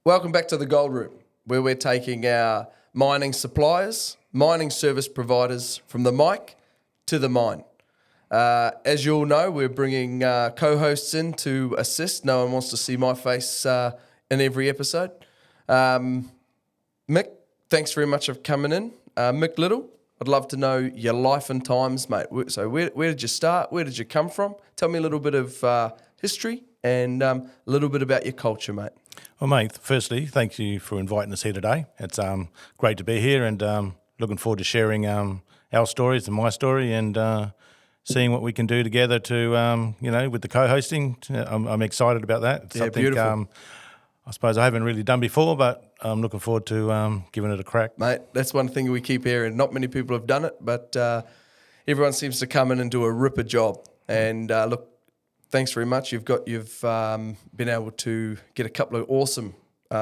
Welcome back to the Gold Room, where we're taking our mining suppliers, mining service providers from the mic to the mine. As you all know, we're bringing co-hosts in to assist. No one wants to see my face in every episode. Mick, thanks very much for coming in. Mick Little, I'd love to know your life and times, mate. So where did you start? Where did you come from? Tell me a little bit of history and a little bit about your culture, mate. Well, mate, firstly, thank you for inviting us here today. It's great to be here and looking forward to sharing our stories and my story and seeing what we can do together to, with the co-hosting. I'm excited about that. It's something beautiful. I suppose I haven't really done before, but I'm looking forward to giving it a crack. Mate, that's one thing we keep hearing. Not many people have done it, but everyone seems to come in and do a ripper job. And look, thanks very much. You've been able to get a couple of awesome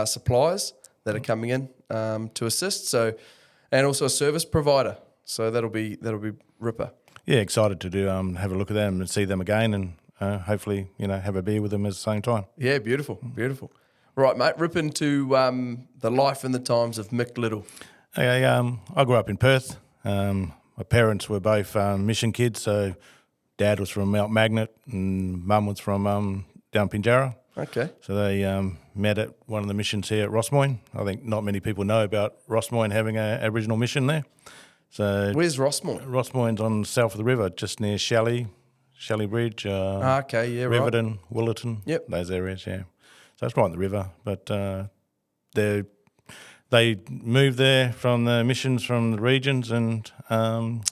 suppliers that are coming in to assist. So, and also a service provider. So that'll be ripper. Yeah, excited to do have a look at them and see them again, and hopefully have a beer with them at the same time. Yeah, beautiful. Right, mate. Rip into the life and the times of Mick Little. Okay, I grew up in Perth. My parents were both mission kids, so Dad was from Mount Magnet and Mum was from down Pinjarra. Okay. So they met at one of the missions here at Rossmoyne. I think not many people know about Rossmoyne having an Aboriginal mission there. So where's Rossmoyne? Rossmoyne's on the south of the river, just near Shelley Bridge, okay, yeah, Riverton, right. Willerton, Yep. Those areas, yeah. So it's right on the river, but they moved there from the missions from the regions and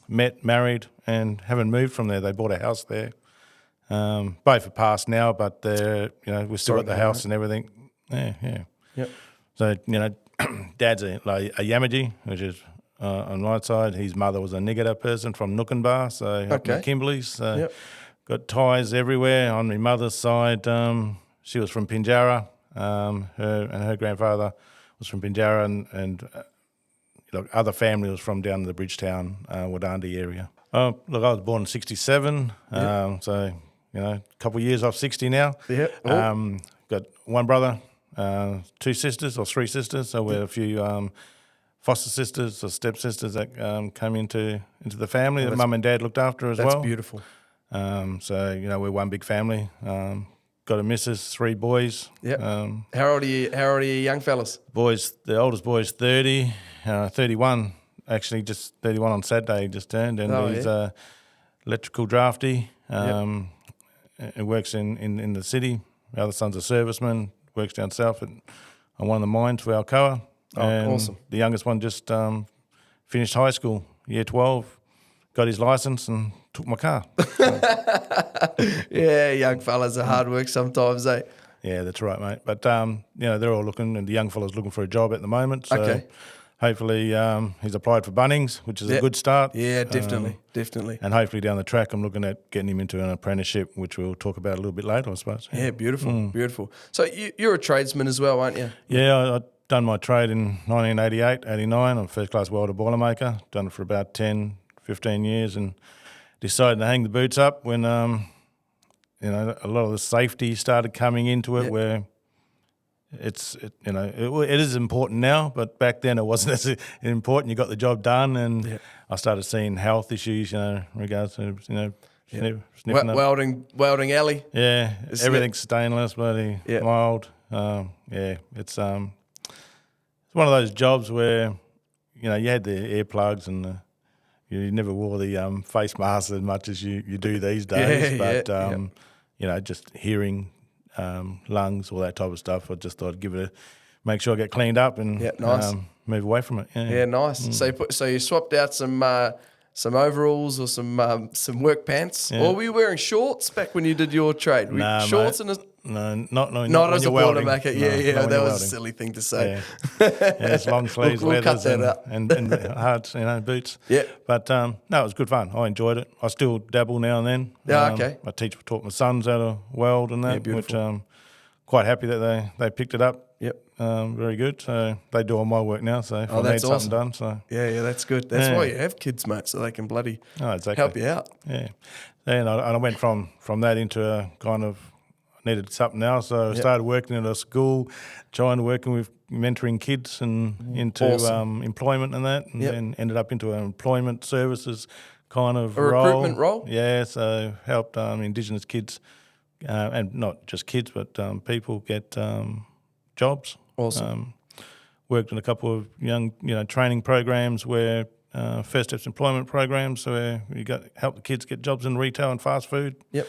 met, married, and haven't moved from there. They bought a house there. Both are passed now, but we're still at the house and everything. Yeah. Yep. So Dad's a Yamatji, which is on my side. His mother was a Nyikina person from Nookenhah, so up in Kimberley. So got ties everywhere. On my mother's side, she was from Pinjarra. Her grandfather was from Pinjarra, and other family was from down in the Bridgetown, Wadandi area. Look, I was born in 1967, so a couple of years off 60 now. Yeah. Got one brother, two sisters or three sisters, so we're a few foster sisters or stepsisters that came into the family that Mum and Dad looked after as well. That's beautiful. So we're one big family. Got a missus, three boys. Yep. How old are you young fellas? Boys, the oldest boy's 30, 31, actually just 31 on Saturday he just turned, and he's electrical drafty. He works in the city. The other son's a serviceman, works down south on one of the mines for Alcoa. And awesome. The youngest one just finished high school, year 12, got his licence and took my car. Yeah, young fellas are hard work sometimes, eh? Yeah, that's right, mate. But, they're all looking, and the young fella's looking for a job at the moment. So hopefully he's applied for Bunnings, which is a good start. Yeah, definitely. And hopefully down the track I'm looking at getting him into an apprenticeship, which we'll talk about a little bit later, I suppose. Yeah, beautiful. So you're a tradesman as well, aren't you? Yeah, I done my trade in 1988, 89. I'm a first-class welder Boilermaker. Done it for about 10, 15 years and decided to hang the boots up when, a lot of the safety started coming into it where it is important now, but back then it wasn't as important. You got the job done, and I started seeing health issues, in regards to, sniffing up. Welding alley. Yeah, everything's stainless, bloody mild. It's one of those jobs where, you had the earplugs and you never wore the face masks as much as you do these days. Just hearing, lungs, all that type of stuff. I just thought I'd give it make sure I get cleaned up and move away from it. Yeah, nice. So you swapped out some overalls or some work pants, or were you wearing shorts back when you did your trade? Shorts, mate. Not as a Boilermaker. That was a silly thing to say. Yeah, it's long sleeves, we'll leathers, cut that out. and hard, boots. Yeah, but it was good fun. I enjoyed it. I still dabble now and then. Yeah, okay. I taught my sons how to weld and that, which quite happy that they picked it up. Yep. Very good. So they do all my work now. So if I need something done, so yeah, that's good. That's why you have kids, mate, so they can bloody help you out. Yeah. And I went from that into a kind of needed something else. So I started working at a school, working with mentoring kids and into employment and that, and then ended up into an employment services kind of recruitment role. Yeah, so helped Indigenous kids, and not just kids, but people get jobs. Awesome. Worked in a couple of young, training programs where First Steps employment programs where you help the kids get jobs in retail and fast food. Yep.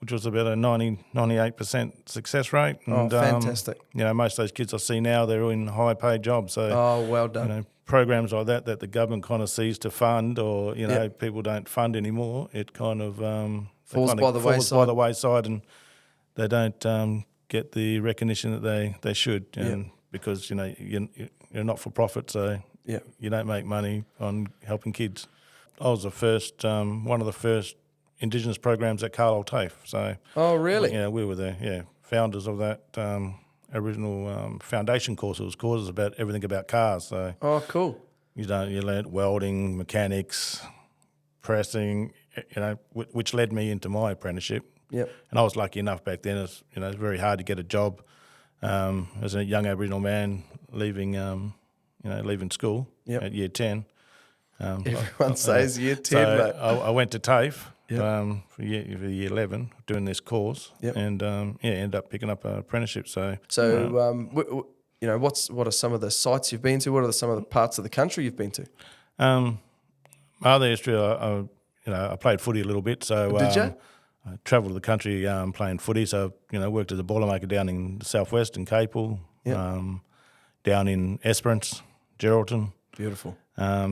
Which was about a 98% success rate. And, fantastic. Most of those kids I see now, they're in high-paid jobs. So, well done. Programs like that the government kind of sees to fund, or people don't fund anymore. It kind of falls by the wayside, and they don't get the recognition that they should. And because you're not for profit, so you don't make money on helping kids. I was one of the first Indigenous programs at Carlisle TAFE. So, really? We were the founders of that original foundation course. It was courses about everything about cars. So, cool. You learnt welding, mechanics, pressing, which led me into my apprenticeship. Yep. And I was lucky enough back then. It's very hard to get a job as a young Aboriginal man leaving school at year 10. Everyone says year 10, so mate. I went to TAFE for year 11 doing this course, and ended up picking up an apprenticeship. What are some of the sites you've been to? What are some of the parts of the country you've been to? My other history, I played footy a little bit. So did you? I travelled the country playing footy. So worked as a Boilermaker down in the southwest in Capel, down in Esperance, Geraldton. Beautiful.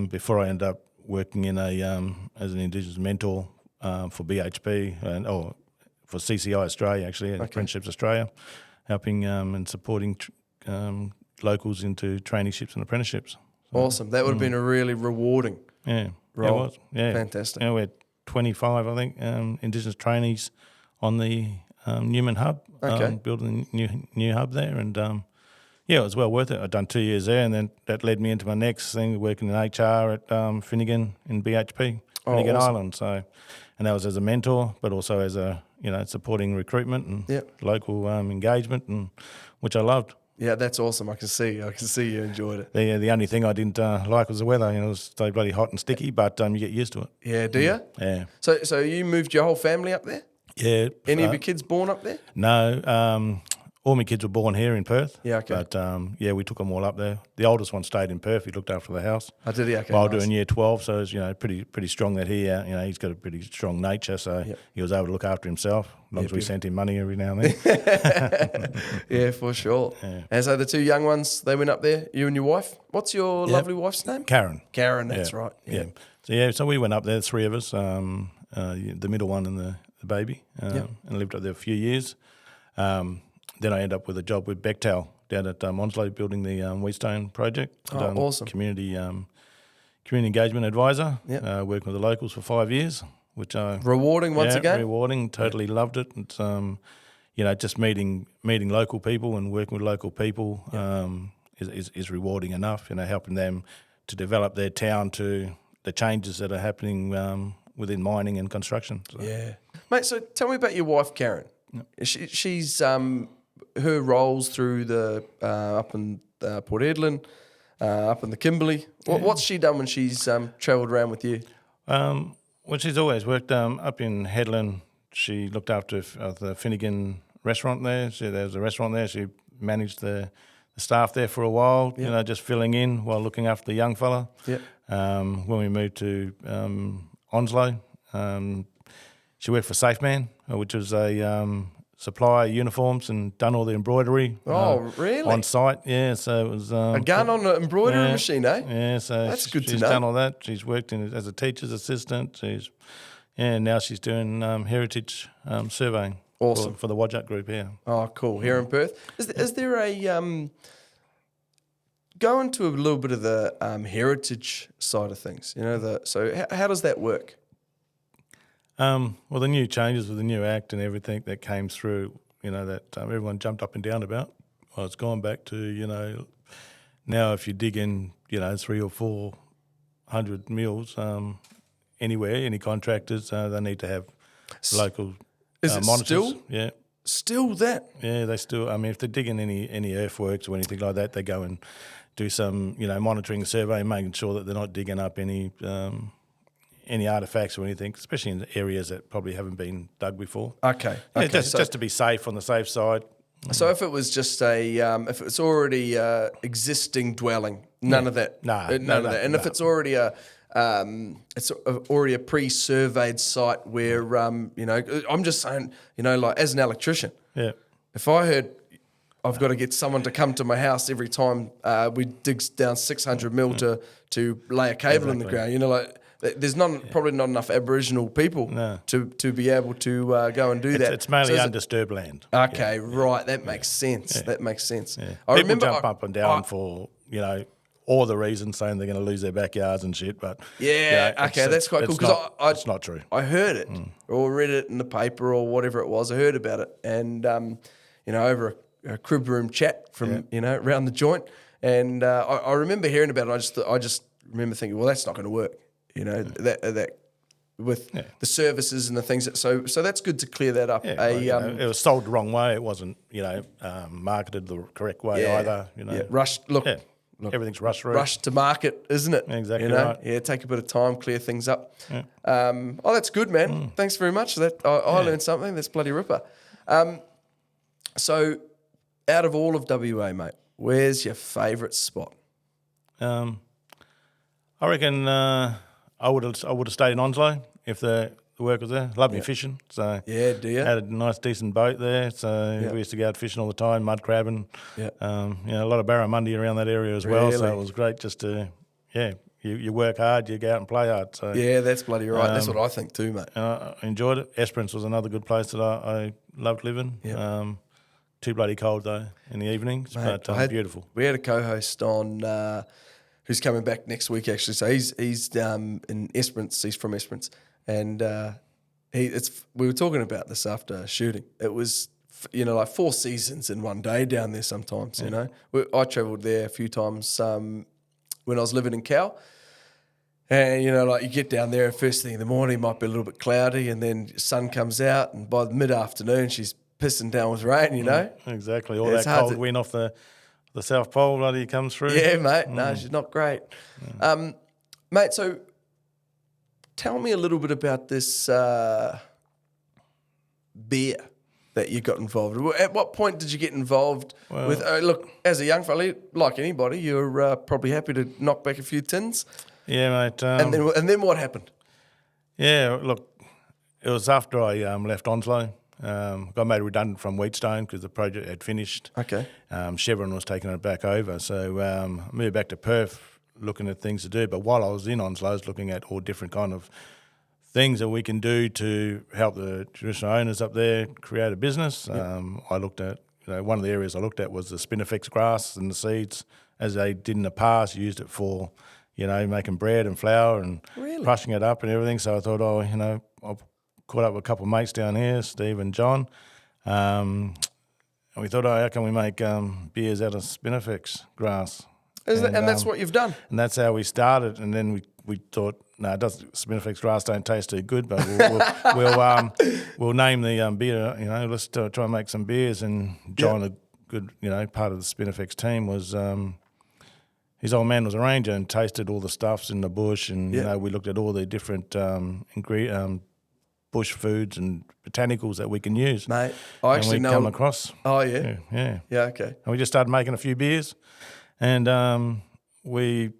Before I ended up working in as an Indigenous mentor for BHP or for CCI Australia, actually, Apprenticeships Australia, helping and supporting locals into traineeships and apprenticeships. So, awesome. That would have been a really rewarding role. Yeah, it was. Yeah. Fantastic. We had 25, I think, Indigenous trainees on the Newman hub, building a new hub there, and it was well worth it. I'd done 2 years there, and then that led me into my next thing, working in HR at Finucane in BHP, Finucane awesome. Island. So, and that was as a mentor, but also as a supporting recruitment and local engagement, and which I loved. Yeah, that's awesome. I can see you enjoyed it. The only thing I didn't like was the weather. It was so bloody hot and sticky, but you get used to it. Yeah, do you? Yeah. So you moved your whole family up there? Yeah. Any of your kids born up there? No. All my kids were born here in Perth. Yeah, okay. But, we took them all up there. The oldest one stayed in Perth. He looked after the house. Oh, did he? Okay, while doing year 12, so it was, pretty strong that he's got a pretty strong nature, so he was able to look after himself, as long as we sent him money every now and then. Yeah, for sure. Yeah. And so the two young ones, they went up there, you and your wife. What's your lovely wife's name? Karen. Karen, that's right. Yeah. So we went up there, the three of us, the middle one and the baby, and lived up there for a few years. Then I ended up with a job with Bechtel down at Onslow, building the Wheatstone project. Awesome. Community engagement advisor, working with the locals for 5 years, which rewarding once again. Rewarding. Totally loved it. It's just meeting local people and working with local people is rewarding enough. Helping them to develop their town to the changes that are happening within mining and construction. So. Yeah, mate. So tell me about your wife, Karen. Yep. She's her roles through the up in Port Hedland, up in the Kimberley. What's she done when she's travelled around with you? Well, she's always worked up in Hedland. She looked after the Finucane restaurant there. There was a restaurant there. She managed the staff there for a while, just filling in while looking after the young fella. Yep. When we moved to Onslow, she worked for Safeman, which was a supply uniforms and done all the embroidery. Oh, really? On site, yeah. So it was a gun on an embroidery machine, eh? Yeah, so that's good to know. She's done all that. She's worked as a teacher's assistant. Now she's doing heritage surveying. Awesome. For the Wadjuk Group here. Oh, cool. Here in Perth, is there a go into a little bit of the heritage side of things? So how does that work? Well, the new changes with the new Act and everything that came through, that everyone jumped up and down about. Well, it's gone back to, now if you dig in, 300 or 400 mils anywhere, any contractors, they need to have local Is it monitors. still? Yeah. Still that? Yeah, they still. I mean, if they're digging any earthworks or anything like that, they go and do some, monitoring survey, making sure that they're not digging up any artefacts or anything, especially in areas that probably haven't been dug before. Okay. Yeah, just to be safe on the safe side. So if it was just if it's already a existing dwelling, none of that. None of that. And if it's already it's already a pre-surveyed site where, I'm just saying, like as an electrician, if I heard I've got to get someone to come to my house every time we dig down 600 mil to lay a cable in the ground, there's probably not enough Aboriginal people to be able to go and do that. It's mainly undisturbed land. Okay, right. That makes sense. Yeah. That makes sense. Yeah. People jump up and down for, all the reasons, saying they're going to lose their backyards and shit. But that's quite cool because it's not true. I heard it or read it in the paper or whatever it was. I heard about it, and over a crib room chat from around the joint, and I remember hearing about it. I just remember thinking, well, that's not going to work. That with the services and the things so that's good to clear that up. It was sold the wrong way. It wasn't marketed the correct way either. Rushed. Look, everything's rushed. Rushed to market, isn't it? Exactly right. Yeah, take a bit of time, clear things up. Yeah. That's good, man. Thanks very much for that. I learned something. That's bloody ripper. So, out of all of WA, mate, where's your favourite spot? I reckon I would have stayed in Onslow if the work was there. Love me fishing, so do you? Had a nice decent boat there, so we used to go out fishing all the time, mud crabbing. A lot of barramundi around that area as well. So it was great just to you work hard, you go out and play hard. So that's bloody right. That's what I think too, mate. I enjoyed it. Esperance was another good place that I loved living. Yep. Too bloody cold though in the evenings, mate, but beautiful. We had a co-host on who's coming back next week actually. So he's in Esperance. He's from Esperance, and we were talking about this after shooting. It was like 4 seasons in one day down there. Sometimes I travelled there a few times when I was living in Cow. And, you get down there and first thing in the morning might be a little bit cloudy and then sun comes out and by the mid-afternoon she's pissing down with rain, Exactly. All that cold wind off the South Pole bloody comes through. Yeah, mate. No, she's not great. Mate, so tell me a little bit about this beer that you got involved with. At what point did you get involved with... look, as a young fella, like anybody, you're probably happy to knock back a few tins. Yeah, mate. And then what happened? Yeah, look, it was after I left Onslow. Got made redundant from Wheatstone because the project had finished. Okay. Chevron was taking it back over. So moved back to Perth looking at things to do. But while I was in Onslow, I was looking at all different kind of things that we can do to help the traditional owners up there create a business. Yep. I looked at, one of the areas I looked at was the Spinifex grass and the seeds. As they did in the past, used it for, making bread and flour and crushing it up and everything. So I thought, I've caught up with a couple of mates down here, Steve and John. And we thought, how can we make beers out of Spinifex grass? And that's what you've done? And that's how we started. And then we thought, Spinifex grass don't taste too good, but we'll name the beer. Let's try and make some beers. And John, a good part of the Spinifex team, was his old man was a ranger and tasted all the stuffs in the bush. And we looked at all the different bush foods and botanicals that we can use. Mate, I actually know. Come across. Oh yeah, yeah. Okay. And we just started making a few beers, and we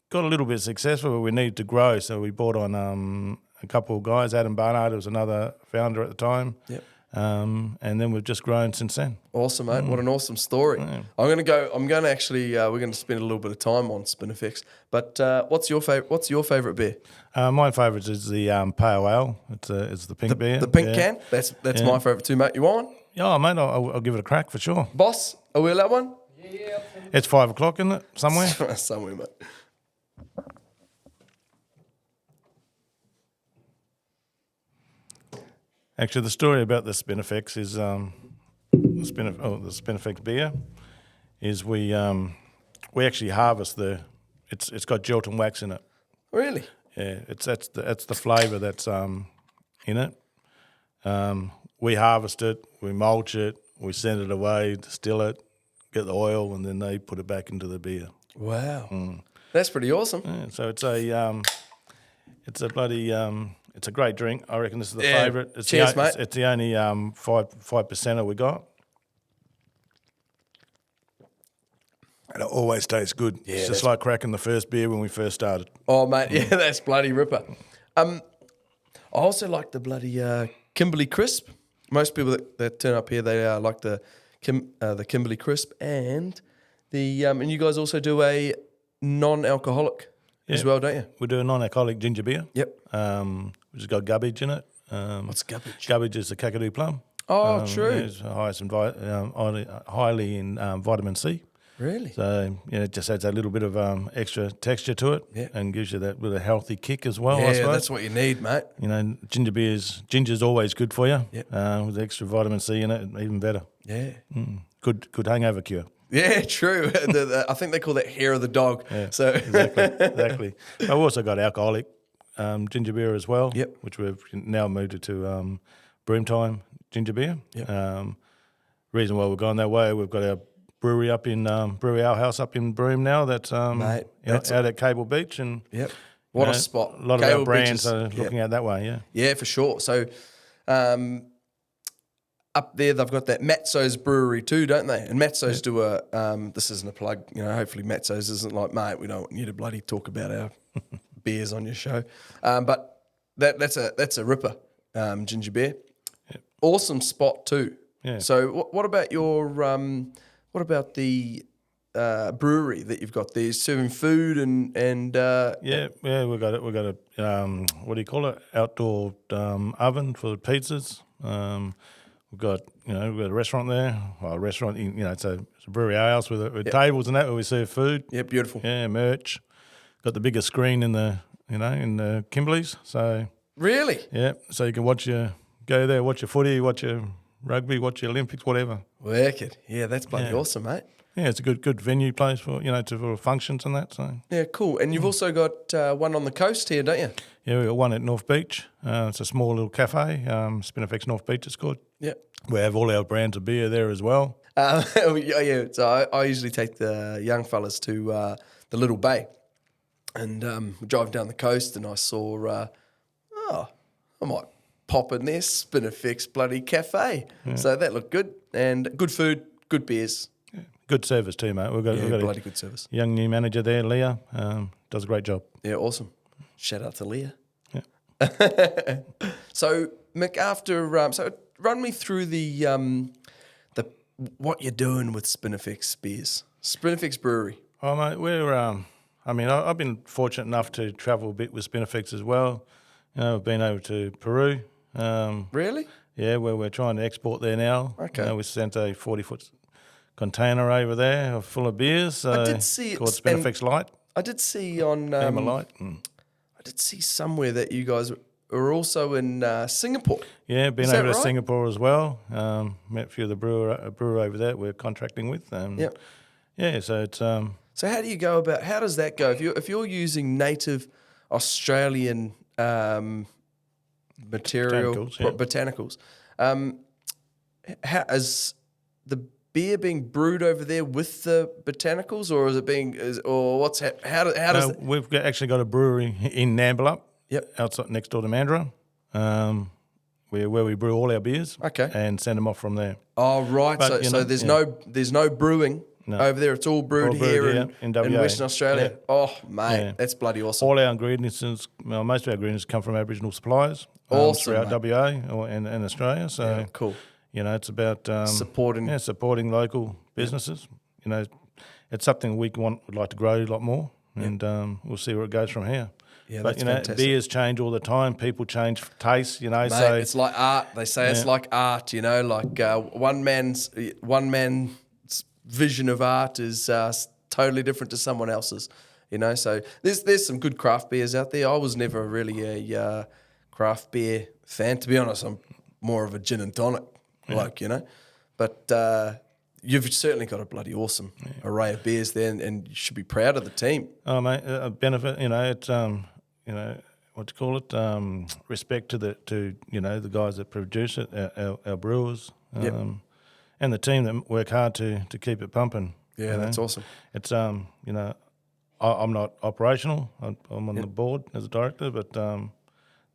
got a little bit successful, but we needed to grow, so we brought on a couple of guys. Adam Barnard was another founder at the time. Yep. And then we've just grown since then. Awesome, mate. What an awesome story. Yeah. we're going to spend a little bit of time on Spinifex. But what's your favourite beer? My favourite is the Pale Ale. It's the pink beer. The pink can? That's my favourite too, mate. You want one? Yeah, mate, I'll give it a crack for sure. Boss, are we allowed one? Yeah. It's 5 o'clock, isn't it? Somewhere? Somewhere, mate. Actually, the story about the Spinifex is the Spinifex beer is we actually harvest it's got gelatin wax in it. Really? Yeah, that's the flavour that's in it. we harvest it, we mulch it, we send it away, distill it, get the oil, and then they put it back into the beer. Wow, that's pretty awesome. Yeah, so it's a bloody it's a great drink. I reckon this is the favourite. Cheers, mate. It's the only 5% we got. And it always tastes good. Yeah, it's just like cracking the first beer when we first started. Oh, mate, yeah, that's bloody ripper. I also like the bloody Kimberley crisp. Most people that turn up here, they like the Kimberley crisp, and and you guys also do a non-alcoholic as well, don't you? We do a non-alcoholic ginger beer. Yep. Which has got gubbage in it. What's gubbage? Gubbage is the Kakadu plum. Oh, true. It's highest highly in vitamin C. Really? So, it just adds a little bit of extra texture to it and gives you that little healthy kick as well, I suppose. Yeah, that's what you need, mate. Ginger's always good for you. Yep. With extra vitamin C in it, even better. Yeah. Good hangover cure. Yeah, true. I think they call that hair of the dog. Yeah, so exactly. I've also got alcoholic ginger beer as well, which we've now moved it to Broom Time ginger beer. Yep. Reason why we've gone that way, we've got our brewery up in Brewery Ale House up in Broome now. That's Mate, out at Cable Beach, and what a spot. A lot Cable of our brands Beach are looking at that way. Yeah, for sure. So up there they've got that Matzo's brewery too, don't they? And Matzo's do a this isn't a plug, hopefully Matzo's isn't like, mate, we don't want you to bloody talk about our beers on your show. But that's a ripper, ginger beer. Yep. Awesome spot too. Yeah. So what about your what about the brewery that you've got there? Serving food and we've got a what do you call it? Outdoor oven for the pizzas. We've got a restaurant there. Well, a restaurant, it's a brewery house with tables and that where we serve food. Yeah, beautiful. Yeah, merch. Got the biggest screen in the Kimberleys. So really, yeah, so you can go there, watch your footy, watch your rugby, watch your Olympics, whatever. Wicked. Yeah, that's bloody awesome, mate. Yeah, it's a good venue place for for functions and that. So yeah, cool. And you've also got one on the coast here, don't you? Yeah, we got one at North Beach. It's a small little cafe, Spinifex North Beach. It's called. Yeah, we have all our brands of beer there as well. So I usually take the young fellas to the Little Bay, and we're driving down the coast, and I saw, I might pop in there, Spinifex bloody cafe. Yeah. So that looked good, and good food, good beers. Yeah. Good service too, mate. We've got bloody good service. Young new manager there, Leah, does a great job. Yeah, awesome. Shout out to Leah. Yeah. So Mick, after so run me through the what you're doing with Spinifex beers, Spinifex Brewery. Oh mate, we're I've been fortunate enough to travel a bit with Spinifex as well. I've been over to Peru. Really? Yeah, where we're trying to export there now. Okay. We sent a 40-foot container over there full of beers. I did see called Spinifex Light. I did see on Light. I did see somewhere that you guys were also in Singapore. Yeah, been over to Singapore as well. Met a few of the brewer over there we're contracting with. Yeah, so it's. So how do you go about? How does that go? If you're using native Australian material botanicals, how is the beer being brewed over there with the botanicals, or is it how does we've actually got a brewery in Nambalup. Yep. Outside next door to Mandurah, where we brew all our beers. Okay. And send them off from there. Oh right, but, so there's no brewing over there. It's all brewed here in Western Australia. Yeah. Oh mate, that's bloody awesome. All our ingredients, most of our ingredients come from Aboriginal suppliers. Awesome, throughout WA and Australia. So cool. It's about supporting local businesses. It's something would like to grow a lot more, and we'll see where it goes from here. Yeah, but fantastic. Beers change all the time. People change tastes. Mate, so it's like art. They say it's like art. Like one man's vision of art is totally different to someone else's. So there's some good craft beers out there. I was never really a craft beer fan, to be honest. I'm more of a gin and tonic bloke, But you've certainly got a bloody awesome array of beers there, and you should be proud of the team. Oh mate, a benefit. It's respect to the guys that produce it, our brewers, Yep. and the team that work hard to keep it pumping. Yeah, that's awesome. It's I'm not operational. I'm on the board as a director, but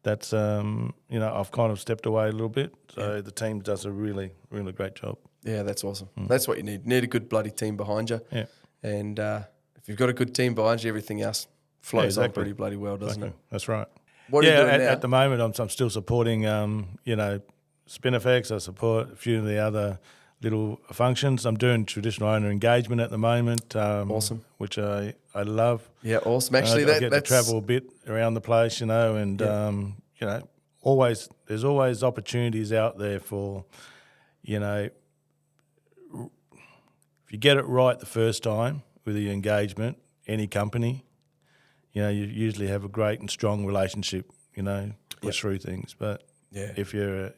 that's I've kind of stepped away a little bit. So the team does a really, really great job. Yeah, that's awesome. That's what you need. You need a good bloody team behind you. Yeah. And if you've got a good team behind you, everything else flows on pretty bloody well, doesn't it? That's right. What are you doing now? At the moment, I'm still supporting, Spinifex. I support a few of the other little functions. I'm doing traditional owner engagement at the moment. Awesome. Which I love. Yeah, awesome. Actually, I get to travel a bit around the place, and there's always opportunities out there for, if you get it right the first time with your engagement, any company, you usually have a great and strong relationship, to push through things. But if you're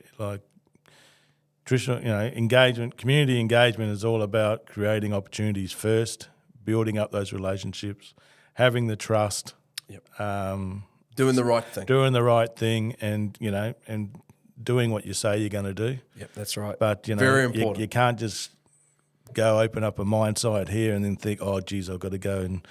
traditional, engagement, community engagement is all about creating opportunities first, building up those relationships, having the trust, doing the right thing, and doing what you say you're going to do. Yep, that's right. But very important. You can't just go open up a mine site here and then think, oh, geez, I've got to go and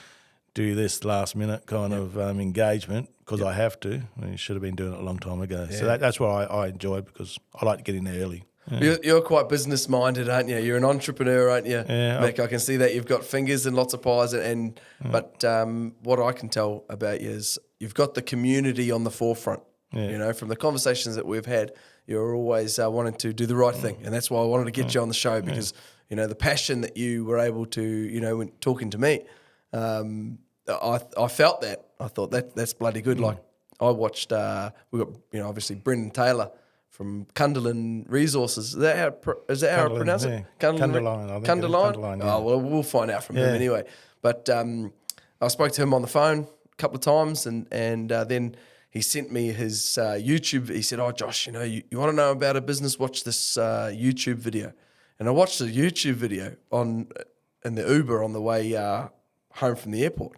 do this last minute kind of engagement because I have to. You should have been doing it a long time ago. Yeah. So that's what I enjoy because I like to get in there early. Yeah. You're quite business minded, aren't you? You're an entrepreneur, aren't you, Mick? I can see that you've got fingers and lots of pies. But what I can tell about you is you've got the community on the forefront. Yeah. From the conversations that we've had, you're always wanting to do the right thing, and that's why I wanted to get you on the show because the passion that you were able to, when talking to me, I felt that. I thought that's bloody good. Like I watched, we got obviously Brenden Taylor from Cundaline Resources. Is that how I pronounce it? Cundaline. Cundaline. Yeah. Oh well, we'll find out from him anyway. But I spoke to him on the phone a couple of times, and then he sent me his YouTube. He said, "Oh, Josh, you want to know about a business? Watch this YouTube video." And I watched the YouTube video in the Uber on the way home from the airport,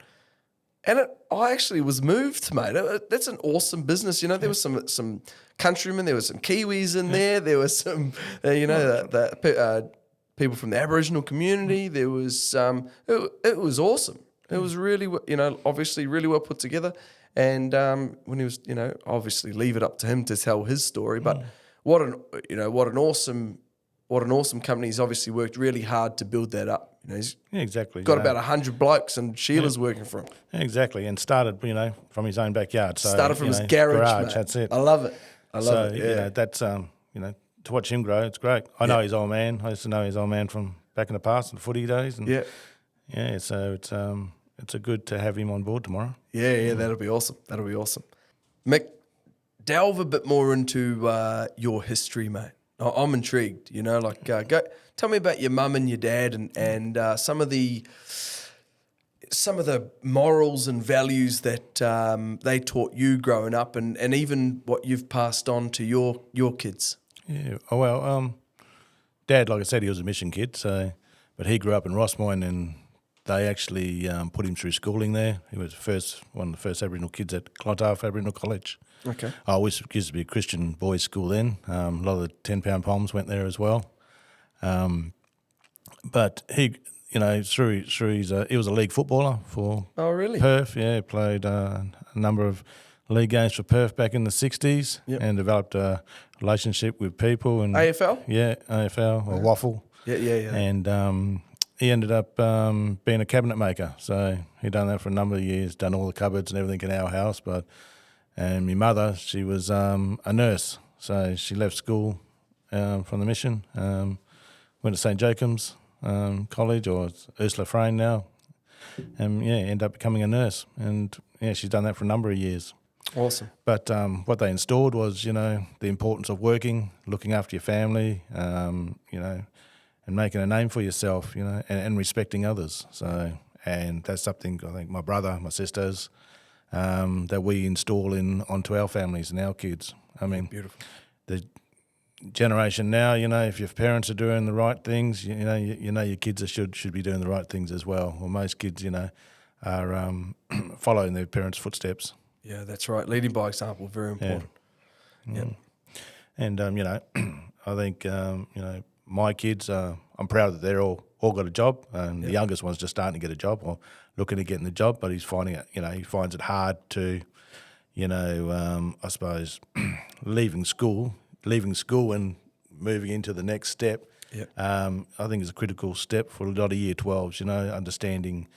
and I actually was moved, mate. That's an awesome business. There was some countrymen, there was some Kiwis in there, there was some the people from the Aboriginal community. There was it was awesome. It was really obviously really well put together. And when he was obviously leave it up to him to tell his story, but what an awesome company. He's obviously worked really hard to build that up. He's exactly got about 100 blokes, and Sheila's working for him. Exactly, and started from his own backyard. So, started from his garage. That's it. I love it. I love it. Yeah, that's to watch him grow. It's great. I know his old man. I used to know his old man from back in the past, in the footy days. And So it's a good to have him on board tomorrow. Yeah, that'll be awesome. Mick, delve a bit more into your history, mate. I'm intrigued. Go tell me about your mum and your dad, and some of the morals and values that they taught you growing up, and even what you've passed on to your kids. Yeah. Oh well, Dad, like I said, he was a mission kid. But he grew up in Rossmoyne, and they actually put him through schooling there. He was one of the first Aboriginal kids at Carlisle TAFE Aboriginal College. Okay. I used to be a Christian boys' school then. A lot of the 10-pound poms went there as well. But he, through his, he was a league footballer for Perth. Yeah, played a number of league games for Perth back in the 60s and developed a relationship with people. And AFL? Yeah, AFL or Waffle. Yeah. And he ended up being a cabinet maker. So he'd done that for a number of years, done all the cupboards and everything in our house. And my mother, she was a nurse. So she left school from the mission, went to St. Jacob's College, or Ursula Frayne now, and ended up becoming a nurse. And she's done that for a number of years. Awesome. But what they installed was, the importance of working, looking after your family, and making a name for yourself, and respecting others. So, and that's something I think my brother, my sisters, that we install onto our families and our kids. I mean, beautiful. The generation now, if your parents are doing the right things, your kids should be doing the right things as well. Well, most kids, are following their parents' footsteps. Yeah, that's right. Leading by example, very important. Yeah. And, I think, my kids, I'm proud that they're all got a job. And the youngest one's just starting to get a job or looking at getting the job, but he's finding it, he finds it hard to, I suppose, leaving school and moving into the next step. Yep. I think is a critical step for a lot of Year 12s, understanding,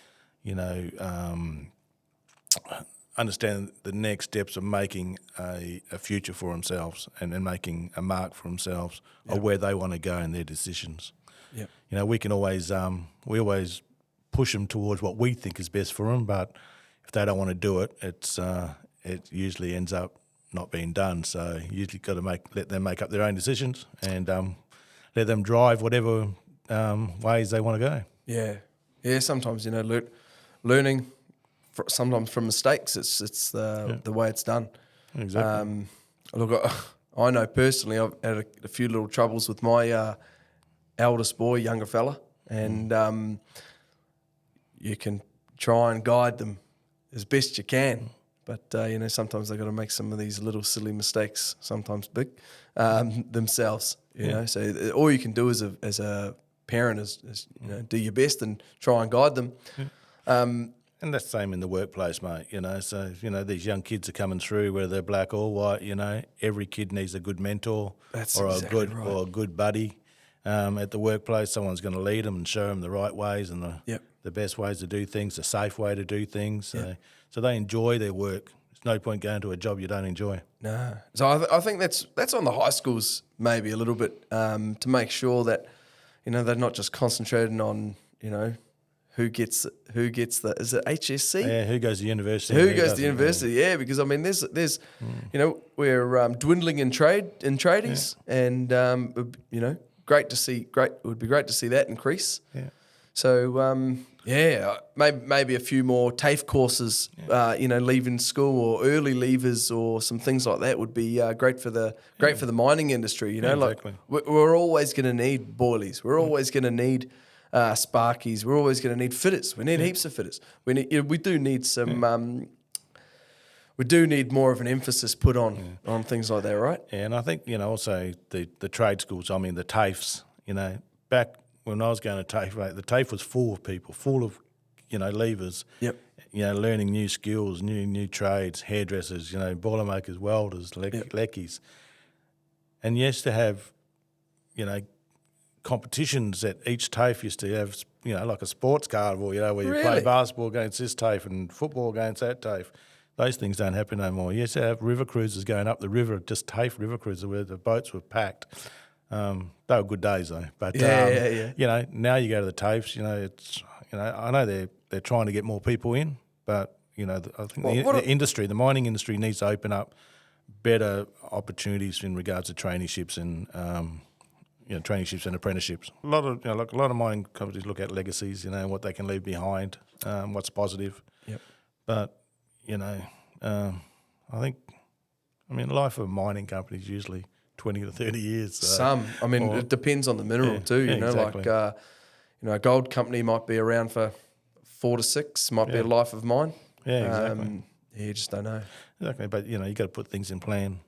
understand the next steps of making a future for themselves and making a mark for themselves or where they want to go in their decisions. Yep. We can always we always push them towards what we think is best for them, but if they don't want to do it, it usually ends up not being done. So you usually got to let them make up their own decisions and let them drive whatever ways they want to go. Yeah. Sometimes learning sometimes from mistakes. It's the way it's done. Exactly. Look, I know personally I've had a few little troubles with my eldest boy, younger fella, and you can try and guide them as best you can. But, sometimes they've got to make some of these little silly mistakes, sometimes big, themselves, you know. So all you can do as a parent is do your best and try and guide them. And that's the same in the workplace, mate, So, these young kids are coming through, whether they're black or white, every kid needs a good mentor or a good buddy. At the workplace, someone's going to lead them and show them the right ways and the best ways to do things, the safe way to do things. So they enjoy their work. There's no point going to a job you don't enjoy. No. So I think that's on the high schools maybe a little bit to make sure that, they're not just concentrating on, who gets the is it HSC? Yeah, who goes to university? Who goes to university? Yeah, because there's we're dwindling in tradies, and great to see. It would be great to see that increase. Yeah. So maybe a few more TAFE courses, leaving school or early leavers or some things like that would be great for the mining industry. Exactly. Like we're always going to need boilies. We're always going to need sparkies. We're always going to need fitters. We need heaps of fitters. We do need some. We do need more of an emphasis put on things like that, right? Yeah, and I think also the trade schools. I mean the TAFEs. Back when I was going to TAFE, mate, the TAFE was full of people, full of leavers. Yep. Learning new skills, new trades, hairdressers. Boilermakers, welders, leckies, and yes, to have competitions that each TAFE used to have, like a sports carnival, where you play basketball against this TAFE and football against that TAFE. Those things don't happen no more. You used to have river cruises going up the river, just TAFE river cruises where the boats were packed. They were good days though. But now you go to the TAFEs, it's I know they're trying to get more people in, but I think the mining industry needs to open up better opportunities in regards to traineeships and traineeships and apprenticeships. A lot of mining companies look at legacies, what they can leave behind, what's positive. Yep. But I think, the life of a mining company is usually 20 to 30 years. So, it depends on the mineral too. Exactly. Like a gold company might be around for 4 to 6, might be a life of mine. Yeah, exactly. You just don't know. Exactly, but you got to put things in plan.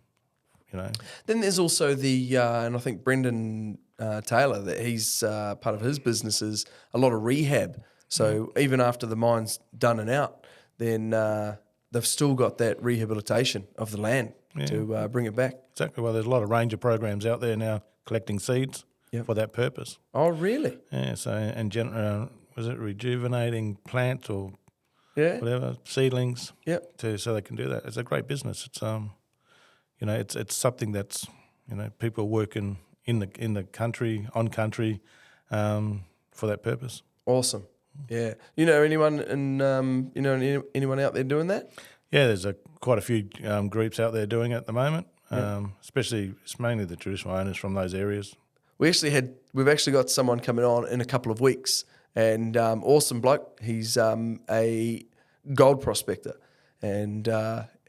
Then there's also and I think Brenden Taylor, that he's part of his business is a lot of rehab. So even after the mine's done and out, then they've still got that rehabilitation of the land to bring it back. Exactly. Well, there's a lot of ranger programs out there now collecting seeds for that purpose. Oh, really? Yeah. So was it rejuvenating plants or whatever seedlings? Yep. So they can do that. It's a great business. It's it's something that's people are working in the country on country for that purpose. Awesome. Yeah. Anyone anyone out there doing that? Yeah, there's quite a few groups out there doing it at the moment. Especially it's mainly the traditional owners from those areas. We've actually got someone coming on in a couple of weeks, and awesome bloke. He's a gold prospector, and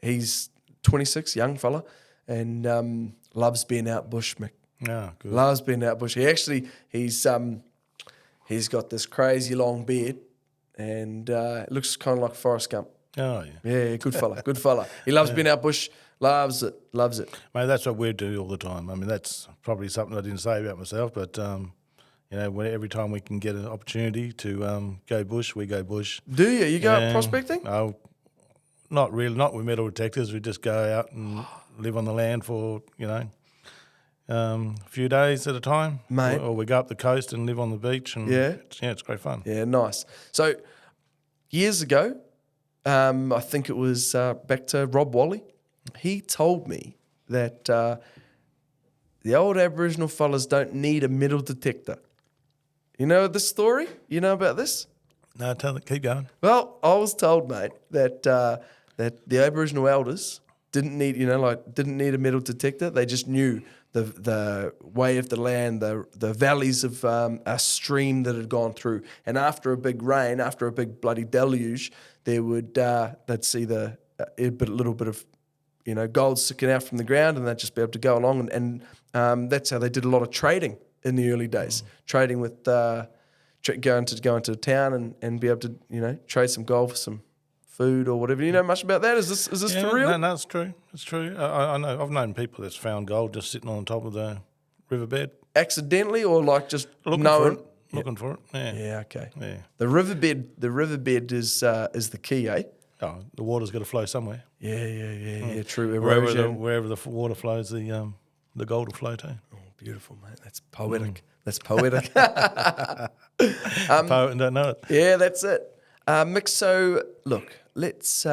he's 26, young fella, and loves being out bush, Mick. Yeah, good. Loves being out bush. He's got this crazy long beard, and it looks kind of like Forrest Gump. Oh, yeah. Yeah, good fella. He loves being out bush, loves it. Mate, that's what we do all the time. I mean, that's probably something I didn't say about myself, but, every time we can get an opportunity to go bush, we go bush. Do you? You go out prospecting? Oh, not really, not with metal detectors. We just go out and live on the land for, a few days at a time. Mate. Or we go up the coast and live on the beach. And it's great fun. Yeah, nice. So years ago, I think it was back to Rob Wally, he told me that the old Aboriginal fellas don't need a metal detector. You know this story? You know about this? No, keep going. Well, I was told, mate, that that the Aboriginal elders didn't need a metal detector. They just knew the way of the land, the valleys of a stream that had gone through. And after a big rain, after a big bloody deluge, there would they'd see a little bit of gold sticking out from the ground, and they'd just be able to go along. And that's how they did a lot of trading in the early days, trading with go into town and be able to trade some gold for some food or whatever. You know much about that? Is this for real? No, it's true. It's true. I know. I've known people that's found gold just sitting on top of the riverbed. Accidentally or like just looking for it. Yeah. Yeah. Okay. Yeah. The riverbed is the key, eh? Oh, the water's got to flow somewhere. Yeah. True. Wherever the water flows, the gold will flow too. Oh, beautiful, mate. That's poetic. That's poetic. Poet and don't know it. Yeah, that's it. Mick, so look, let's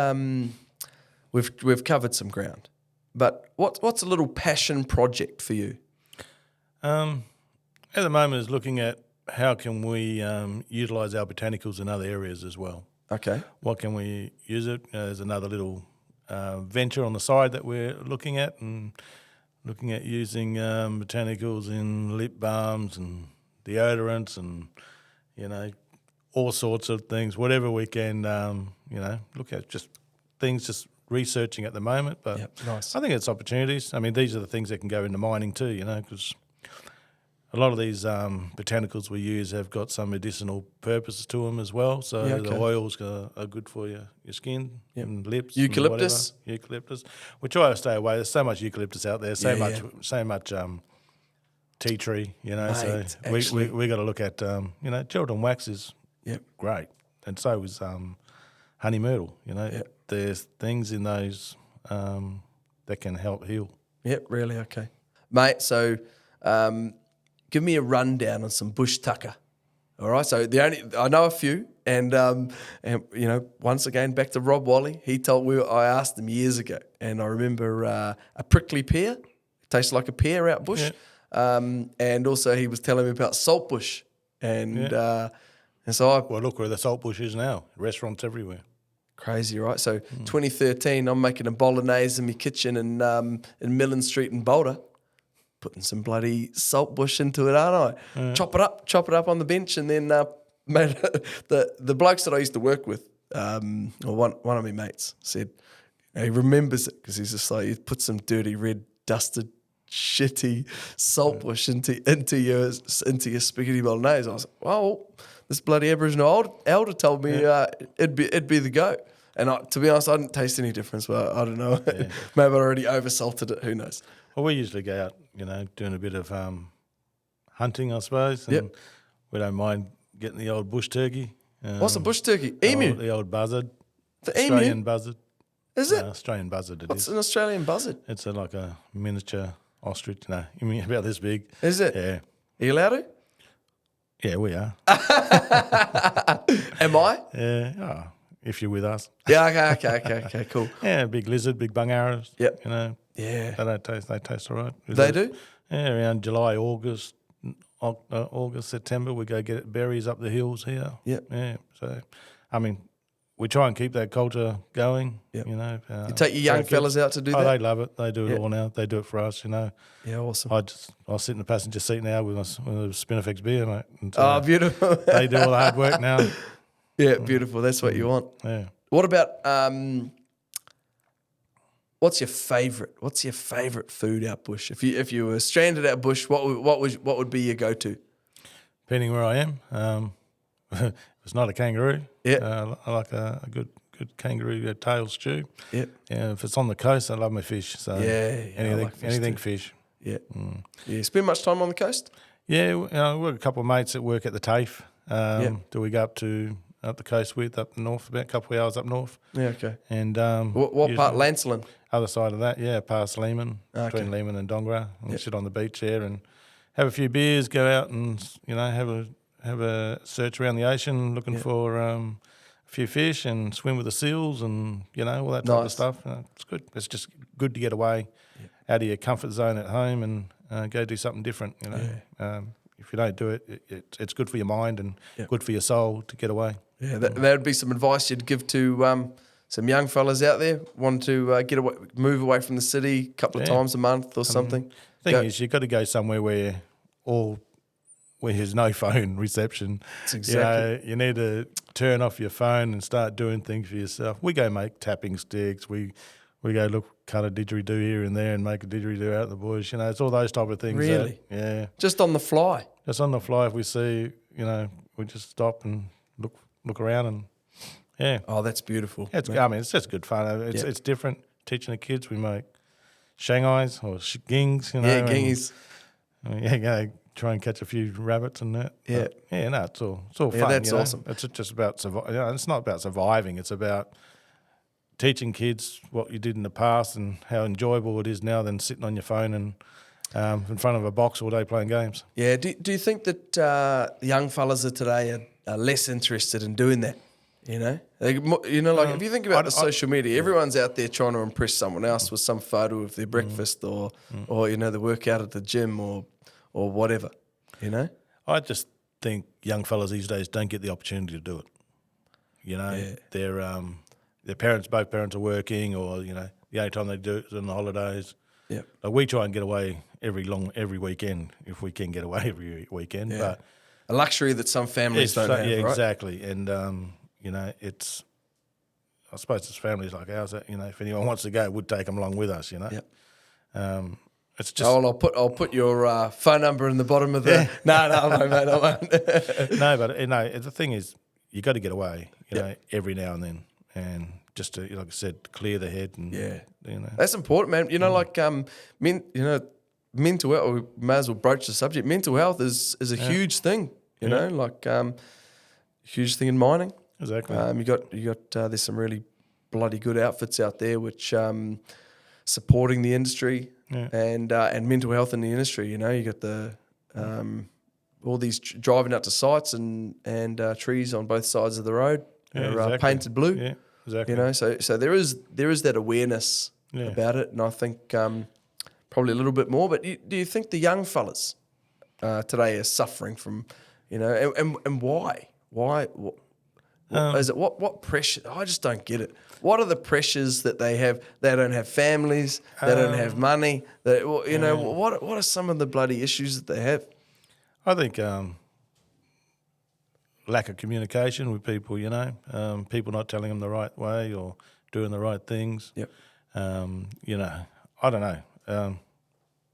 we've covered some ground, but what's a little passion project for you? At the moment, is looking at how can we utilise our botanicals in other areas as well. Okay. What can we use it? There's another little venture on the side that we're looking at using botanicals in lip balms and deodorants and all sorts of things, whatever we can look at, just researching at the moment. But nice. I think it's opportunities. I mean, these are the things that can go into mining too, because a lot of these botanicals we use have got some medicinal purposes to them as well. So the oils are good for your skin and lips. Eucalyptus. Eucalyptus. We try to stay away. There's so much eucalyptus out there, so much tea tree, Mate, so we got to look at, gelatin wax is great. And so is honey myrtle, There's things in those that can help heal. Yep, really, okay. Mate, so give me a rundown on some bush tucker. All right, so I know a few, and once again back to Rob Wally. I asked him years ago, and I remember a prickly pear, tastes like a pear out bush, and also he was telling me about saltbush, and so look where the saltbush is now. Restaurants everywhere. Crazy, right? So 2013, I'm making a bolognese in my kitchen in Millen Street in Boulder. Putting some bloody saltbush into it, aren't I? Chop it up on the bench, and then mate, the blokes that I used to work with, or one of my mates said he remembers it because he's just like, you put some dirty red dusted shitty saltbush into your spaghetti bolognese. I was like, well, this bloody Aboriginal elder told me it'd be the go. And to be honest, I didn't taste any difference, but I don't know. Yeah. Maybe I already oversalted it. Who knows? Well, we usually go out, doing a bit of hunting, I suppose. And we don't mind getting the old bush turkey. What's a bush turkey? Emu? The old buzzard. The Australian emu? buzzard. Is it? Australian buzzard What's an Australian buzzard? It's like a miniature ostrich. No, I mean about this big. Is it? Yeah. Are you allowed to? Yeah, we are. Am I? Yeah. Oh, if you're with us. Yeah, okay, cool. Yeah, big lizard, big bung arrows. Yep. Yeah. They taste all right. They do? Yeah, around July, August, September, we go get berries up the hills here. Yep. Yeah. So, I mean, we try and keep that culture going. Yep. You take your young fellas out to do that? Oh, they love it. They do it all now. They do it for us, Yeah, awesome. I'll sit in the passenger seat now with a Spinifex beer, mate. And, beautiful. They do all the hard work now. Yeah, beautiful. That's what you want. Yeah. What about what's your favourite food out bush? If you were stranded out bush, what would be your go-to? Depending where I am, if it's not a kangaroo. Yeah. I like a good good kangaroo tail stew. Yep. Yeah, if it's on the coast, I love my fish. So I like fish anything too. fish. Yeah. Yeah. Spend much time on the coast? Yeah, we've got a couple of mates that work at the TAFE. Do we go up the coast up the north, about a couple of hours up north. Yeah, okay. And what part? Lancelin? Other side of that, yeah, past Lehman, between Lehman and Dongra. And sit on the beach there and have a few beers, go out and have a search around the ocean looking for a few fish and swim with the seals and all that type of stuff. It's good. It's just good to get away out of your comfort zone at home and go do something different. If you don't do it, it's good for your mind and good for your soul to get away. Yeah, that would be some advice you'd give to some young fellas out there want to get away, move away from the city a couple of times a month or something. The thing is, you've got to go somewhere where there's no phone reception. That's exactly. You need to turn off your phone and start doing things for yourself. We go make tapping sticks. We go cut a didgeridoo here and there and make a didgeridoo out in the bush. It's all those type of things. Really? Yeah. Just on the fly? Just on the fly. If we see, we just stop and look around and, yeah. Oh, that's beautiful. It's just good fun. It's different. Teaching the kids, we make shanghais or gings, Yeah, gingies. Try and catch a few rabbits and that. Yeah. But, it's all fun. That's awesome. It's just about surviving. It's not about surviving. It's about teaching kids what you did in the past and how enjoyable it is now than sitting on your phone and in front of a box all day playing games. Yeah. Do you think that the young fellas of today are less interested in doing that? If you think about the social media, everyone's out there trying to impress someone else with some photo of their breakfast or the workout at the gym or whatever. I just think young fellas these days don't get the opportunity to do it. Both parents are working, or the only time they do it is on the holidays. Yeah, we try and get away every weekend if we can get away every weekend. Yeah. But a luxury that some families don't have. Yeah, right? Exactly. And it's, I suppose it's families like ours that if anyone wants to go, we'd take them along with us. Yep. It's just. I'll put your phone number in the bottom of the. No, mate, I won't. No, but the thing is, you got to get away. Every now and then, and just to, like I said, clear the head and that's important, man. Mental health. We may as well broach the subject. Mental health is a huge thing. Huge thing in mining. Exactly. You got there's some really bloody good outfits out there which supporting the industry and mental health in the industry. You got the all these driving out to sites and trees on both sides of the road are painted blue. Yeah, exactly. So there is that awareness about it, and I think probably a little bit more. But do you think the young fellas today are suffering from, and why? Why? Is it what pressure? I just don't get it. What are the pressures that they have? They don't have families. They don't have money. What are some of the bloody issues that they have? I think lack of communication with people. People not telling them the right way or doing the right things. Yep. I don't know.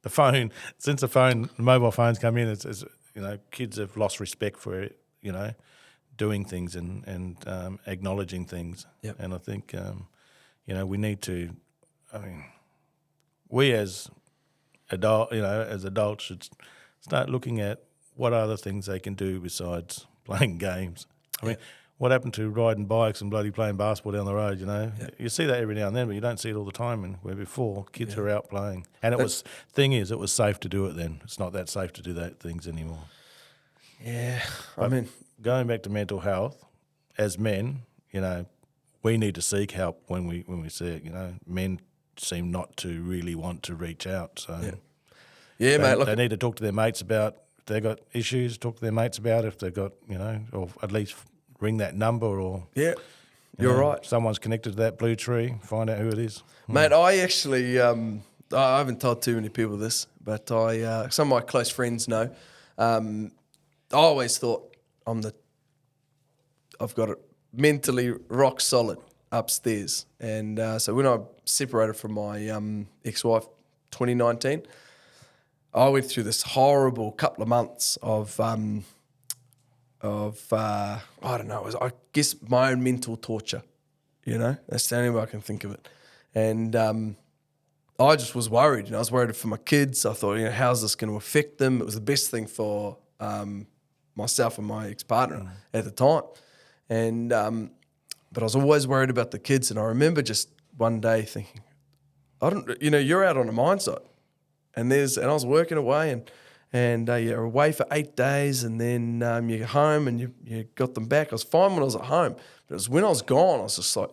The phone, since the mobile phones come in, it's kids have lost respect for it. Doing things and acknowledging things. Yep. And I think, we need to, we as adults should start looking at what other things they can do besides playing games. I mean, what happened to riding bikes and bloody playing basketball down the road, You see that every now and then, but you don't see it all the time. And where before, kids were out playing. And it was safe to do it then. It's not that safe to do that things anymore. Yeah, going back to mental health, as men, we need to seek help when we see it. Men seem not to really want to reach out. So, mate. They need to talk to their mates about if they've got issues. Talk to their mates about if they've got, or at least ring that number or. Yeah, you're right. Someone's connected to that blue tree. Find out who it is, mate. I actually, I haven't told too many people this, but some of my close friends know. I always thought I've got it mentally rock solid upstairs. And so when I separated from my ex-wife 2019, I went through this horrible couple of months of I don't know, I guess my own mental torture, You know, that's the only way I can think of it. And I just was worried. You know, I was worried for my kids. I thought, you know, how's this going to affect them? It was the best thing for myself and my ex-partner at the time. And but I was always worried about the kids. And I remember just one day thinking, you know, you're out on a mine site, and I was working away, and you're away for 8 days, and then you're home, and you got them back. I was fine when I was at home, but it was when I was gone, I was just like,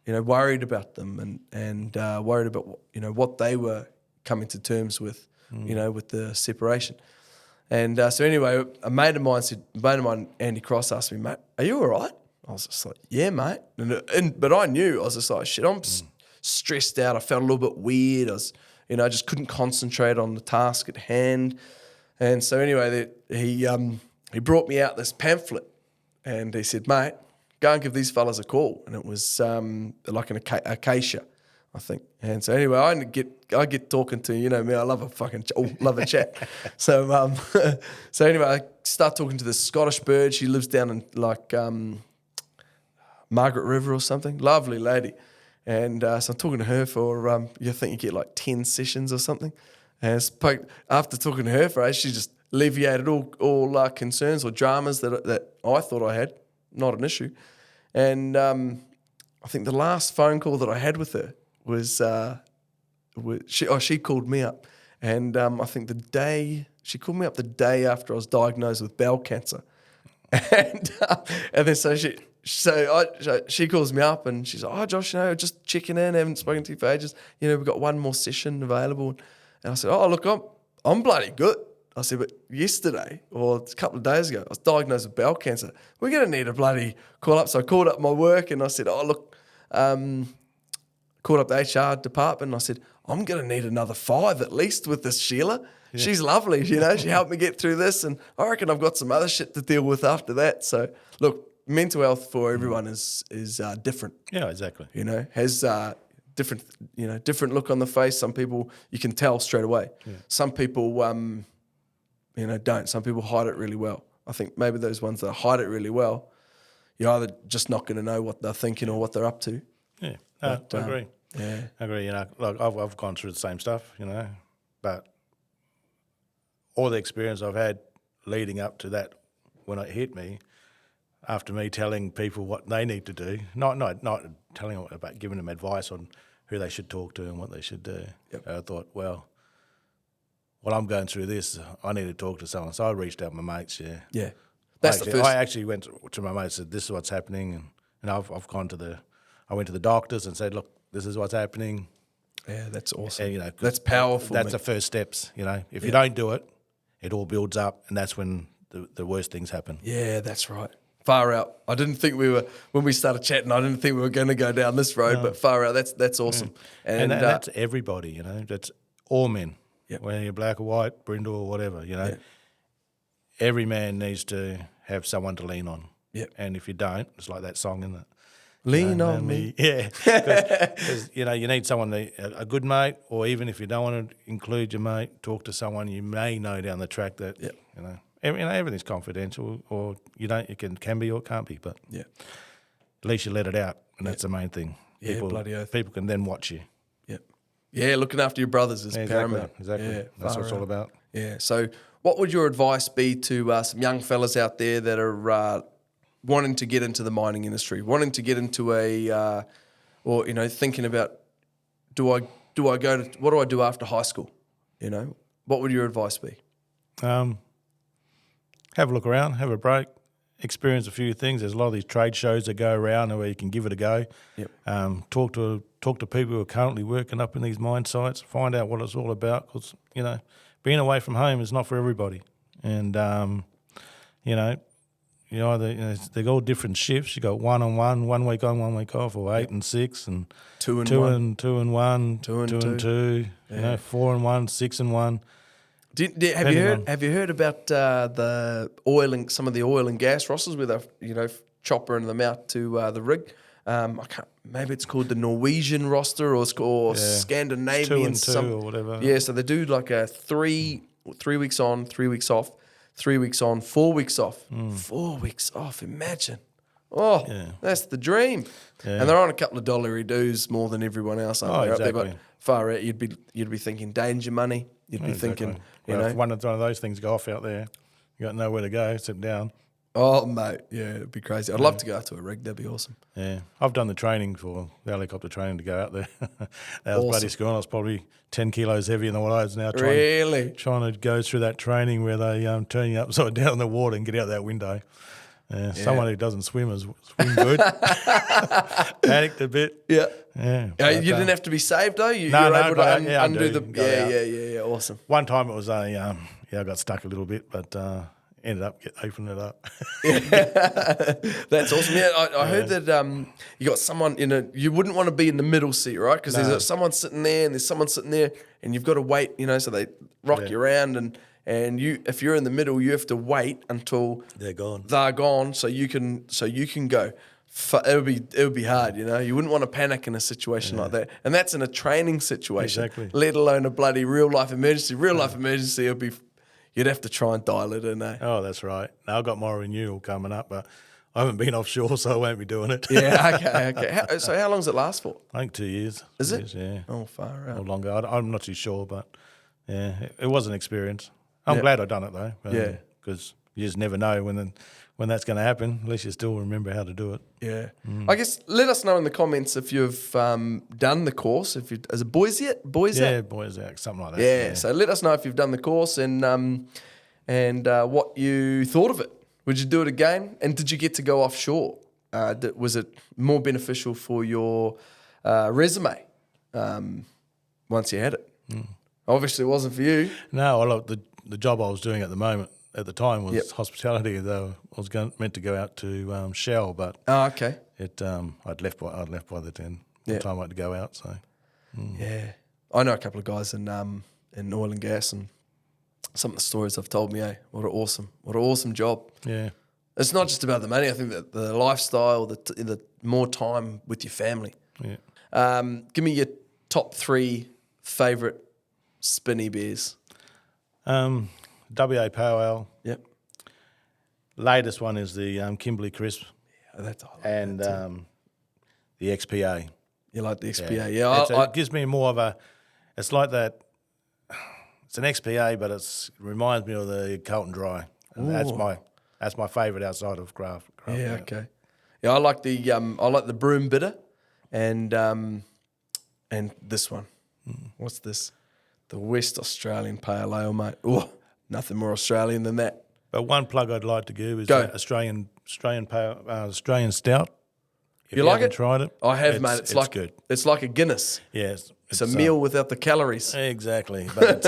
you know, worried about them, and worried about, you know, what they were coming to terms with, you know, with the separation. And so anyway, a mate of mine, Andy Cross, asked me, mate, are you all right? I was just like, yeah, mate. But I knew, I was just like, shit, I'm stressed out. I felt a little bit weird. I just couldn't concentrate on the task at hand. And so anyway, he brought me out this pamphlet, and he said, mate, go and give these fellas a call. And it was like an acacia, I think. And so anyway, I get talking to, you know me, I love a chat. So so anyway, I start talking to this Scottish bird. She lives down in like Margaret River or something. Lovely lady. And so I'm talking to her for, you think you get like 10 sessions or something. And after talking to her for ages, she just alleviated all concerns or dramas that I thought I had, not an issue. And I think the last phone call that I had with her was, she called me up. And I think she called me up the day after I was diagnosed with bowel cancer. And then so she calls me up, and she's like, oh, Josh, you know, just checking in, haven't spoken to you for ages. You know, we've got one more session available. And I said, oh, look, I'm bloody good. I said, but yesterday, or a couple of days ago, I was diagnosed with bowel cancer. We're going to need a bloody call up. So I called up my work, and I said, oh, look, called up the HR department, and I said, I'm going to need another 5 at least with this Sheila. Yeah. She's lovely, you know. She helped me get through this, and I reckon I've got some other shit to deal with after that. So, look, mental health for everyone is different. Yeah, exactly. You know, has different look on the face. Some people you can tell straight away. Yeah. Some people, don't. Some people hide it really well. I think maybe those ones that hide it really well, you're either just not going to know what they're thinking or what they're up to. Yeah, I agree. Yeah, I agree. You know, like I've gone through the same stuff. You know, but all the experience I've had leading up to that, when it hit me, after me telling people what they need to do, not telling them about giving them advice on who they should talk to and what they should do. Yep. I thought, well, I'm going through this, I need to talk to someone. So I reached out to my mates. Yeah. I actually went to my mates and said, this is what's happening, and I've gone to I went to the doctors and said, look, this is what's happening. Yeah, that's awesome. And, you know, that's powerful. That's the first steps. You know, if you don't do it, it all builds up, and that's when the worst things happen. Yeah, that's right. Far out. I didn't think when we started chatting, I didn't think we were going to go down this road, but far out. That's awesome. Yeah. And that's everybody, you know. That's all men. Yep. Whether you're black or white, brindle or whatever, you know. Yep. Every man needs to have someone to lean on. Yep. And if you don't, it's like that song, isn't it? Lean on me. Yeah. Because, you know, you need someone, a good mate, or even if you don't want to include your mate, talk to someone you may know down the track that, you know, everything's confidential, or it can be or can't be, but at least you let it out, and that's the main thing. Bloody oath. People can then watch you. Yeah, looking after your brothers is paramount. Exactly. Yeah, that's what it's all about. Yeah. So, what would your advice be to some young fellas out there that are wanting to get into the mining industry, wanting to get into or you know, thinking about, what do I do after high school? You know, what would your advice be? Have a look around, have a break, experience a few things. There's a lot of these trade shows that go around where you can give it a go. Yep. Talk to people who are currently working up in these mine sites. Find out what it's all about, because you know, being away from home is not for everybody. And they're all different shifts. You got 1 on 1, 1 week on, 1 week off, or 8 and 6, and 2 and 1, 2 and 1, 2 and 2. You know, 4 and 1, 6 and 1. Have you heard about some of the oil and gas rosters where they're choppering them out to the rig? Maybe it's called the Norwegian roster or Scandinavian, 2 and 2 or whatever. Yeah, so they do like a 3 weeks on, 3 weeks off, 3 weeks on, 4 weeks off. 4 weeks off, imagine. Oh, that's the dream. Yeah. And they're on a couple of dollary dues more than everyone else. Aren't they? Exactly. Up there, but far out, you'd be thinking danger money. You'd be thinking, if one of those things go off out there, you got nowhere to go, sit down. Oh, mate, yeah, it'd be crazy. I'd love to go out to a rig. That'd be awesome. Yeah, I've done the training for the helicopter training to go out there. That was bloody school. I was probably 10 kilos heavier than what I was now. Trying to go through that training where they turn you upside down in the water and get out that window. Someone who doesn't swim good. Panicked a bit. Yeah. You didn't have to be saved though. You were able to undo the. Yeah. Awesome. One time it was I got stuck a little bit, but ended up opening it up. That's awesome. Yeah, I heard that you got someone you wouldn't want to be in the middle seat, right? Because there's someone sitting there and there's someone sitting there, and you've got to wait. So they rock you around and you, if you're in the middle, you have to wait until they're gone. So you can go. It would be hard, You wouldn't want to panic in a situation like that, and that's in a training situation. Exactly. Let alone a bloody real life emergency. Real life emergency would be. You'd have to try and dial it in, eh? Oh, that's right. Now I've got my renewal coming up, but I haven't been offshore, so I won't be doing it. Yeah, okay. So how long does it last for? I think 2 years. Is it? Yeah. Oh, far out. Or longer. I'm not too sure, but yeah, it was an experience. I'm glad I've done it though. Because you just never know when that's going to happen. At least you still remember how to do it. Yeah. I guess let us know in the comments if you've done the course. Is it boys yet? Boys out? out? Yeah, boys out, something like that. Yeah. So let us know if you've done the course and what you thought of it. Would you do it again? And did you get to go offshore? Was it more beneficial for your resume once you had it? Obviously, it wasn't for you. No, the job I was doing at the time was hospitality. Though I was meant to go out to Shell, but okay. I'd left by the time I had to go out. So yeah, I know a couple of guys in oil and gas, and some of the stories they've told me. What an awesome job. Yeah, it's not just about the money. I think that the lifestyle, the more time with your family. Yeah. Give me your top 3 favourite spinny beers. WA Pale Ale. Yep. Latest one is the Kimberley Crisp. Yeah, and the XPA. You like the XPA? Yeah. It gives me more of a. It's like that. It's an XPA, but it reminds me of the Carlton Dry. And that's my favourite outside of craft. Yeah. Okay. Yeah, I like the Broom Bitter, and this one. What's this? The West Australian Pale Ale, mate. Oh, nothing more Australian than that. But one plug I'd like to give is the Australian Stout. If you like haven't it? tried it? I have, mate. It's like good. It's like a Guinness. Yeah, it's a meal without the calories. Exactly, but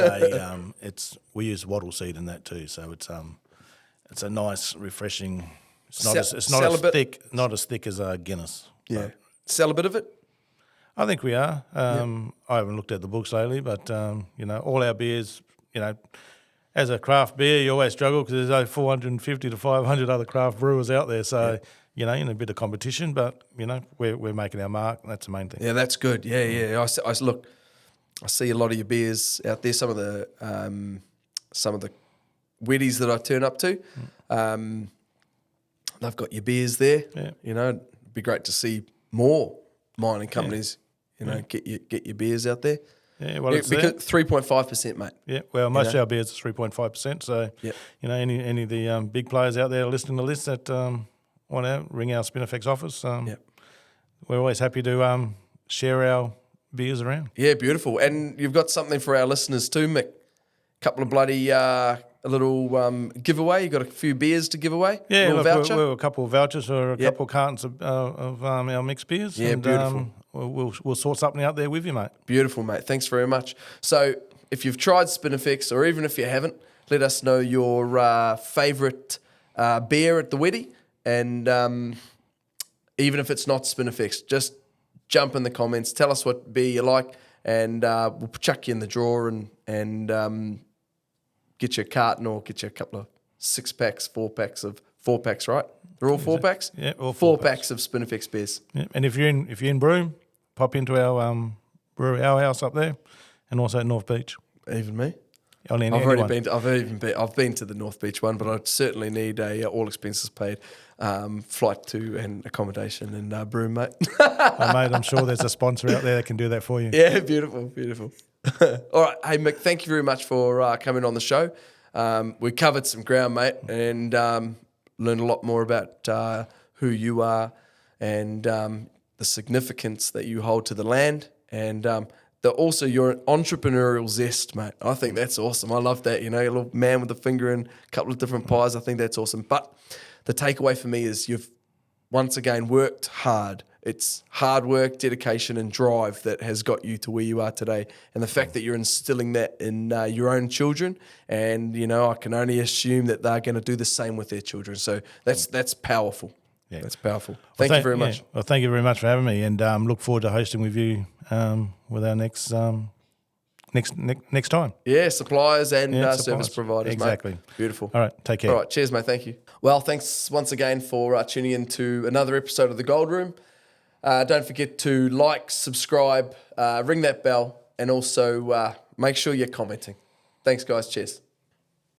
it's we use wattle seed in that too, so it's a nice, refreshing. It's not as thick as a Guinness. Yeah, sell a bit of it. I think we are. I haven't looked at the books lately, but all our beers, as a craft beer, you always struggle because there's over 450 to 500 other craft brewers out there. So, in a bit of competition, but, we're making our mark. And that's the main thing. Yeah, that's good. Yeah. I see a lot of your beers out there. Some of the Weddies that I turn up to, they've got your beers there. Yeah. It'd be great to see more mining companies, get your beers out there. Yeah, well, it's because 3.5%, mate. Yeah, well, most of our beers are 3.5%. So, any of the big players out there listening to this that want to ring our Spinifex office, we're always happy to share our beers around. Yeah, beautiful. And you've got something for our listeners too, Mick. A couple of bloody a little giveaway. You got a few beers to give away. Yeah, a voucher. We're a couple of vouchers for a couple of cartons of our mixed beers. Yeah, and, beautiful. We'll sort something out there with you, mate. Beautiful, mate. Thanks very much. So, if you've tried Spinifex, or even if you haven't, let us know your favourite beer at the Weddy, and even if it's not Spinifex, just jump in the comments. Tell us what beer you like, and we'll chuck you in the drawer and get you a carton or get you a couple of 6-packs, 4-packs, right? They're all 4-packs? Yeah, all 4 packs of Spinifex beers. Yeah. And if you're in Broome, pop into our brewery, our house up there, and also at North Beach. Even me? I've been to the North Beach one, but I certainly need a all expenses paid. flight to and accommodation in Broome, mate. Oh, mate, I'm sure there's a sponsor out there that can do that for you. Yeah, beautiful. All right. Hey, Mick, thank you very much for coming on the show. We covered some ground, mate, and learned a lot more about who you are and the significance that you hold to the land, and also your entrepreneurial zest, mate. I think that's awesome. I love that. You know, a little man with a finger in a couple of different pies. I think that's awesome. But the takeaway for me is you've once again worked hard. It's hard work, dedication, and drive that has got you to where you are today. And the fact that you're instilling that in your own children, and you know, I can only assume that they're going to do the same with their children. So that's powerful. Yeah. That's powerful. Thank you very much. Well, thank you very much for having me, and look forward to hosting with you with our next time. Yeah, suppliers and service providers. Exactly. Mate. Beautiful. All right, take care. All right, cheers, mate. Thank you. Well, thanks once again for tuning in to another episode of The Gold Room. Don't forget to like, subscribe, ring that bell, and also make sure you're commenting. Thanks, guys. Cheers.